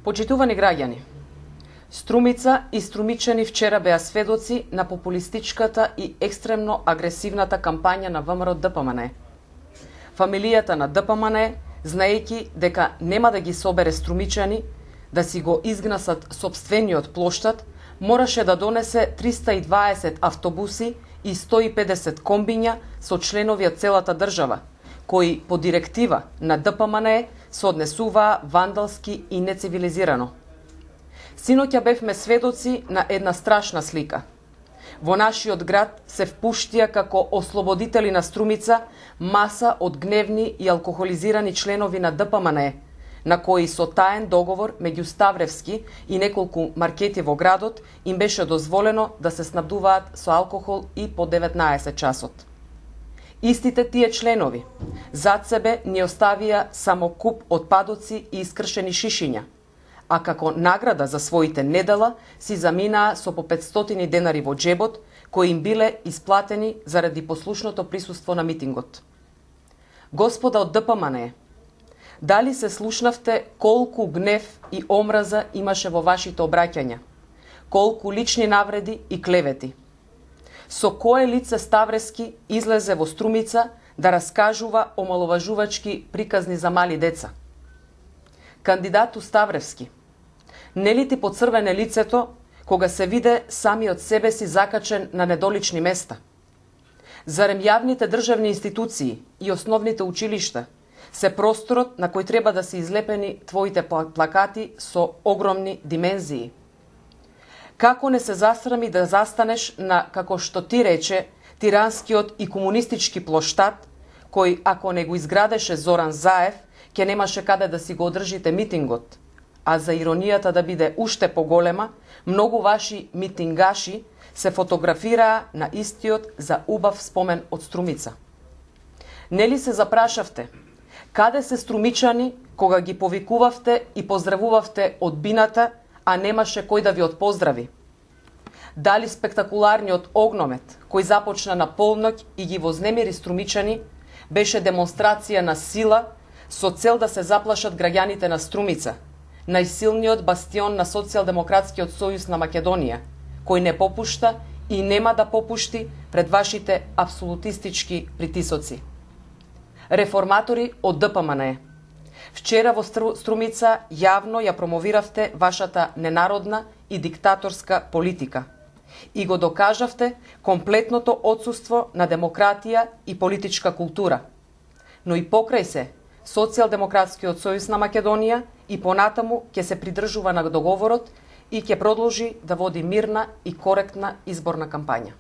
Почитувани граѓани, Струмица и струмичани вчера беа сведоци на популистичката и екстремно агресивната кампања на ВМРО ДПМН. Фамилијата на ДПМН, знаејќи дека нема да ги собере струмичани, да си го изгнасат сопствениот плоштад, мораше да донесе 320 автобуси и 150 комбиња со членови од целата држава, кои по директива на ДПМН се однесуваа вандалски и нецивилизирано. Синоќа бевме сведоци на една страшна слика. Во нашиот град се впуштија како ослободители на Струмица маса од гневни и алкохолизирани членови на ДПМН, на кои со таен договор меѓу Ставревски и неколку маркети во градот им беше дозволено да се снабдуваат со алкохол и по 19 часот. Истите тие членови зад себе ни оставија само куп отпадоци и искршени шишиња, а како награда за своите недела си заминаа со по 500 денари во джебот, кои им биле исплатени заради послушното присуство на митингот. Господа од ДПМН, дали се слушнавте колку гнев и омраза имаше во вашите обраќања? Колку лични навреди и клевети? Со кое лице Ставрески излезе во Струмица да раскажува омаловажувачки приказни за мали деца? Кандидату Ставревски, нели ти поцрвене лицето кога се виде самиот себе си закачен на недолични места? Зарем јавните државни институции и основните училишта се просторот на кој треба да се излепени твоите плакати со огромни димензии? Како не се засрами да застанеш на, како што ти рече, тиранскиот и комунистички плоштад, кој ако не го изградеше Зоран Заев, ќе немаше каде да си го одржите митингот, а за иронијата да биде уште поголема, многу ваши митингаши се фотографираа на истиот за убав спомен од Струмица. Нели се запрашавте, каде се струмичани кога ги повикувавте и поздравувавте одбината, а немаше кој да ви отпоздрави? Дали спектакуларниот огномет, кој започна на полноќ и ги вознемири струмичани, беше демонстрација на сила со цел да се заплашат граѓаните на Струмица, најсилниот бастион на Социјалдемократскиот сојуз на Македонија, кој не попушта и нема да попушти пред вашите апсолутистички притисоци. Реформатори од ДПМН, вчера во Струмица јавно ја промовиравте вашата ненародна и диктаторска политика и го докажавте комплетното отсуство на демократија и политичка култура. Но и покрај се, Социјалдемократскиот сојуз на Македонија и понатаму ќе се придржува на договорот и ќе продолжи да води мирна и коректна изборна кампања.